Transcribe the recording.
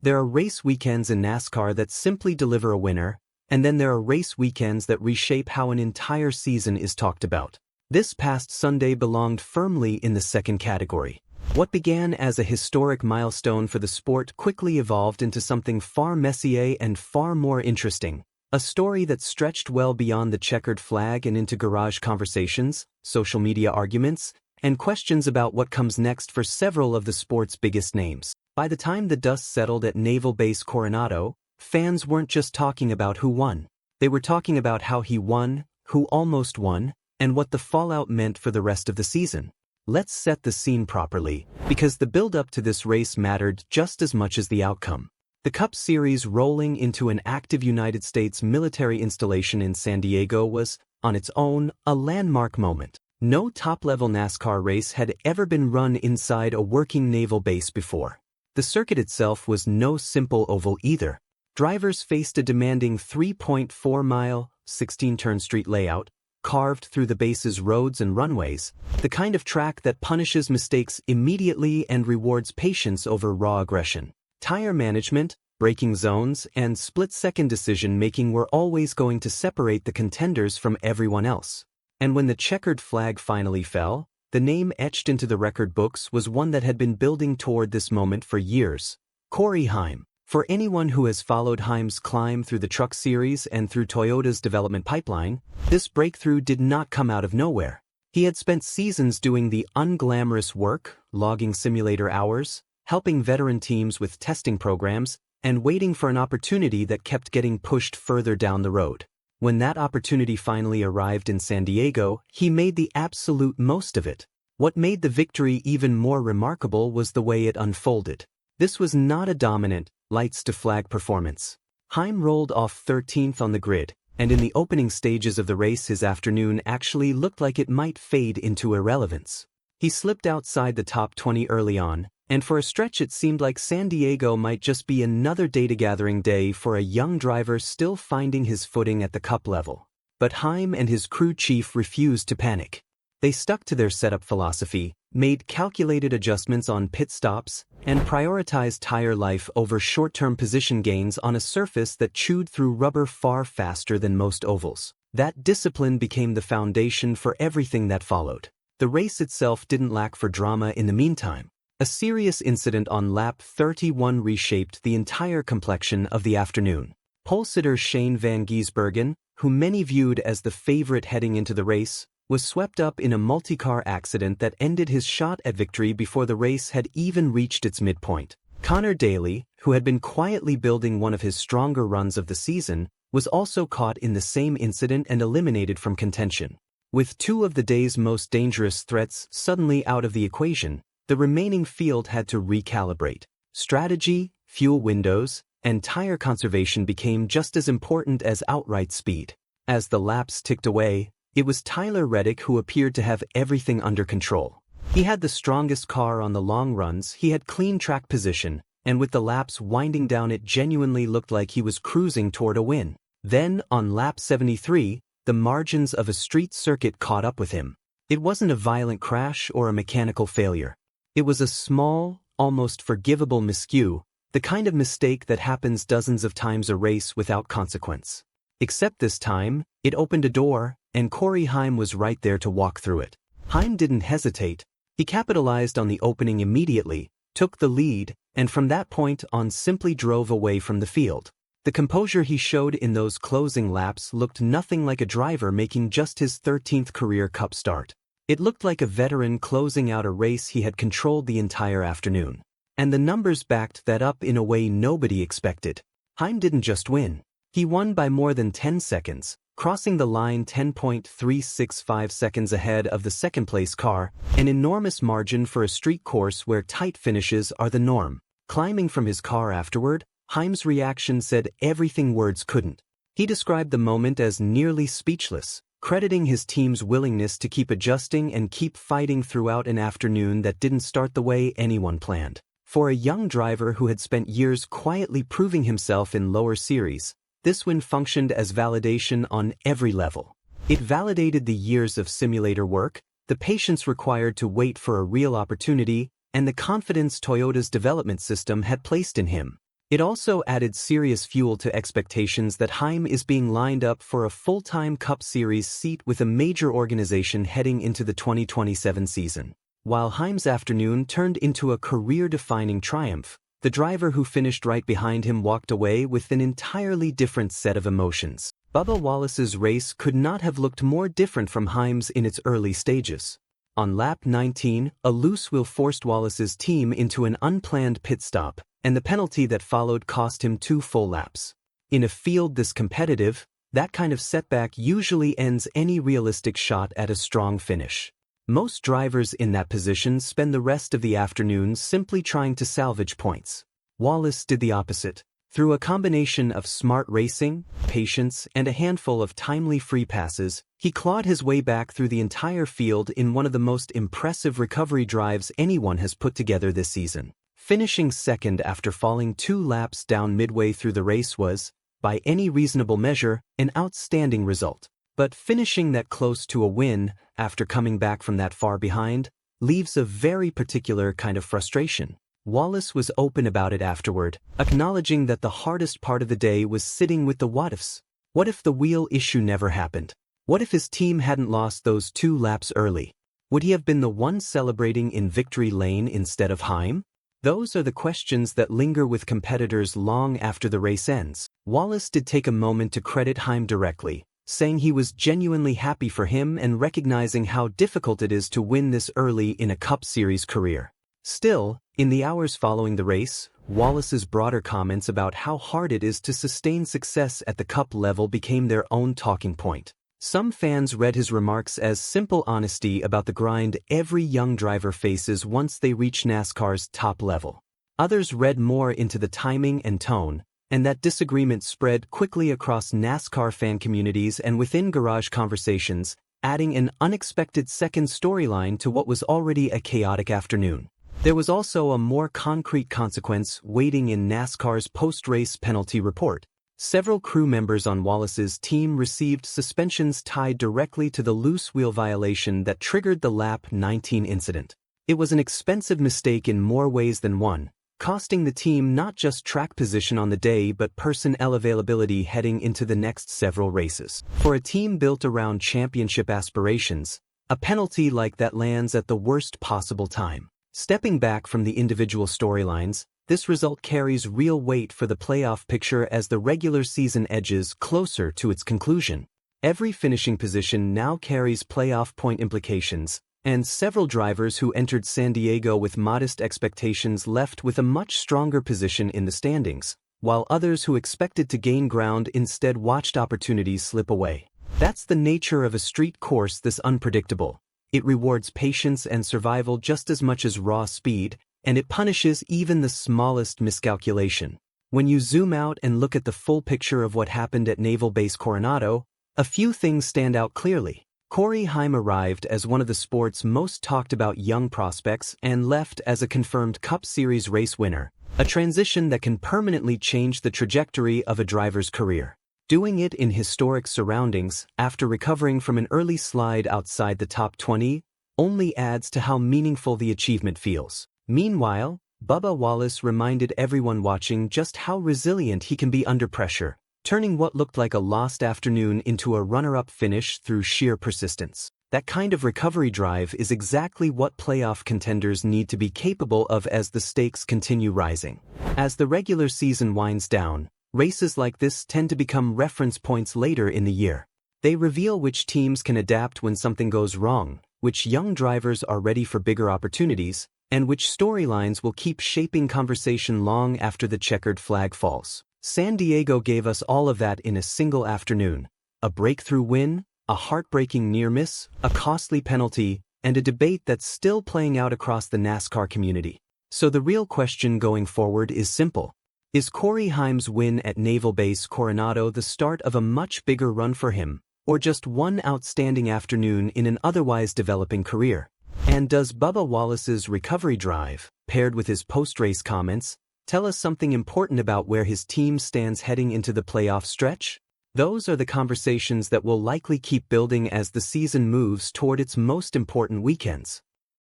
There are race weekends in NASCAR that simply deliver a winner, and then there are race weekends that reshape how an entire season is talked about. This past Sunday belonged firmly in the second category. What began as a historic milestone for the sport quickly evolved into something far messier and far more interesting. A story that stretched well beyond the checkered flag and into garage conversations, social media arguments, and questions about what comes next for several of the sport's biggest names. By the time the dust settled at Naval Base Coronado, fans weren't just talking about who won. They were talking about how he won, who almost won, and what the fallout meant for the rest of the season. Let's set the scene properly, because the build-up to this race mattered just as much as the outcome. The Cup Series rolling into an active United States military installation in San Diego was, on its own, a landmark moment. No top-level NASCAR race had ever been run inside a working naval base before. The circuit itself was no simple oval either. Drivers faced a demanding 3.4-mile, 16-turn street layout, carved through the base's roads and runways, the kind of track that punishes mistakes immediately and rewards patience over raw aggression. Tire management, braking zones, and split-second decision-making were always going to separate the contenders from everyone else. And when the checkered flag finally fell, the name etched into the record books was one that had been building toward this moment for years: Heim. For anyone who has followed Heim's climb through the Truck Series and through Toyota's development pipeline, this breakthrough did not come out of nowhere. He had spent seasons doing the unglamorous work, logging simulator hours, helping veteran teams with testing programs, and waiting for an opportunity that kept getting pushed further down the road. When that opportunity finally arrived in San Diego, he made the absolute most of it. What made the victory even more remarkable was the way it unfolded. This was not a dominant, lights-to-flag performance. Heim rolled off 13th on the grid, and in the opening stages of the race his afternoon actually looked like it might fade into irrelevance. He slipped outside the top 20 early on, and for a stretch it seemed like San Diego might just be another data-gathering day for a young driver still finding his footing at the Cup level. But Heim and his crew chief refused to panic. They stuck to their setup philosophy, made calculated adjustments on pit stops, and prioritized tire life over short-term position gains on a surface that chewed through rubber far faster than most ovals. That discipline became the foundation for everything that followed. The race itself didn't lack for drama in the meantime. A serious incident on lap 31 reshaped the entire complexion of the afternoon. Pole sitter Shane van Gisbergen, who many viewed as the favorite heading into the race, was swept up in a multi-car accident that ended his shot at victory before the race had even reached its midpoint. Connor Daly, who had been quietly building one of his stronger runs of the season, was also caught in the same incident and eliminated from contention. With two of the day's most dangerous threats suddenly out of the equation, the remaining field had to recalibrate. Strategy, fuel windows, and tire conservation became just as important as outright speed. As the laps ticked away, it was Tyler Reddick who appeared to have everything under control. He had the strongest car on the long runs, he had clean track position, and with the laps winding down it genuinely looked like he was cruising toward a win. Then, on lap 73, the margins of a street circuit caught up with him. It wasn't a violent crash or a mechanical failure. It was a small, almost forgivable miscue, the kind of mistake that happens dozens of times a race without consequence. Except this time, it opened a door, and Heim was right there to walk through it. Heim didn't hesitate. He capitalized on the opening immediately, took the lead, and from that point on simply drove away from the field. The composure he showed in those closing laps looked nothing like a driver making just his 13th career Cup start. It looked like a veteran closing out a race he had controlled the entire afternoon. And the numbers backed that up in a way nobody expected. Heim didn't just win. He won by more than 10 seconds, crossing the line 10.365 seconds ahead of the second-place car, an enormous margin for a street course where tight finishes are the norm. Climbing from his car afterward, Heim's reaction said everything words couldn't. He described the moment as nearly speechless, crediting his team's willingness to keep adjusting and keep fighting throughout an afternoon that didn't start the way anyone planned. For a young driver who had spent years quietly proving himself in lower series, this win functioned as validation on every level. It validated the years of simulator work, the patience required to wait for a real opportunity, and the confidence Toyota's development system had placed in him. It also added serious fuel to expectations that Heim is being lined up for a full-time Cup Series seat with a major organization heading into the 2027 season. While Heim's afternoon turned into a career-defining triumph, the driver who finished right behind him walked away with an entirely different set of emotions. Bubba Wallace's race could not have looked more different from Heim's in its early stages. On lap 19, a loose wheel forced Wallace's team into an unplanned pit stop, and the penalty that followed cost him 2 full laps. In a field this competitive, that kind of setback usually ends any realistic shot at a strong finish. Most drivers in that position spend the rest of the afternoon simply trying to salvage points. Wallace did the opposite. Through a combination of smart racing, patience, and a handful of timely free passes, he clawed his way back through the entire field in one of the most impressive recovery drives anyone has put together this season. Finishing second after falling 2 laps down midway through the race was, by any reasonable measure, an outstanding result. But finishing that close to a win, after coming back from that far behind, leaves a very particular kind of frustration. Wallace was open about it afterward, acknowledging that the hardest part of the day was sitting with the what-ifs. What if the wheel issue never happened? What if his team hadn't lost those 2 laps early? Would he have been the one celebrating in victory lane instead of Heim? Those are the questions that linger with competitors long after the race ends. Wallace did take a moment to credit Heim directly, saying he was genuinely happy for him and recognizing how difficult it is to win this early in a Cup Series career. Still, in the hours following the race, Wallace's broader comments about how hard it is to sustain success at the Cup level became their own talking point. Some fans read his remarks as simple honesty about the grind every young driver faces once they reach NASCAR's top level. Others read more into the timing and tone, and that disagreement spread quickly across NASCAR fan communities and within garage conversations, adding an unexpected second storyline to what was already a chaotic afternoon. There was also a more concrete consequence waiting in NASCAR's post-race penalty report. Several crew members on Wallace's team received suspensions tied directly to the loose wheel violation that triggered the lap 19 incident. It was an expensive mistake in more ways than one, costing the team not just track position on the day but personnel availability heading into the next several races. For a team built around championship aspirations, a penalty like that lands at the worst possible time. Stepping back from the individual storylines, this result carries real weight for the playoff picture as the regular season edges closer to its conclusion. Every finishing position now carries playoff point implications, and several drivers who entered San Diego with modest expectations left with a much stronger position in the standings, while others who expected to gain ground instead watched opportunities slip away. That's the nature of a street course this unpredictable. It rewards patience and survival just as much as raw speed, and it punishes even the smallest miscalculation. When you zoom out and look at the full picture of what happened at Naval Base Coronado, a few things stand out clearly. Corey Heim arrived as one of the sport's most talked about young prospects and left as a confirmed Cup Series race winner, a transition that can permanently change the trajectory of a driver's career. Doing it in historic surroundings after recovering from an early slide outside the top 20 only adds to how meaningful the achievement feels. Meanwhile, Bubba Wallace reminded everyone watching just how resilient he can be under pressure, turning what looked like a lost afternoon into a runner-up finish through sheer persistence. That kind of recovery drive is exactly what playoff contenders need to be capable of as the stakes continue rising. As the regular season winds down, races like this tend to become reference points later in the year. They reveal which teams can adapt when something goes wrong, which young drivers are ready for bigger opportunities, and which storylines will keep shaping conversation long after the checkered flag falls. San Diego gave us all of that in a single afternoon. A breakthrough win, a heartbreaking near miss, a costly penalty, and a debate that's still playing out across the NASCAR community. So the real question going forward is simple. Is Corey Heim's win at Naval Base Coronado the start of a much bigger run for him, or just one outstanding afternoon in an otherwise developing career? And does Bubba Wallace's recovery drive, paired with his post-race comments, tell us something important about where his team stands heading into the playoff stretch? Those are the conversations that will likely keep building as the season moves toward its most important weekends.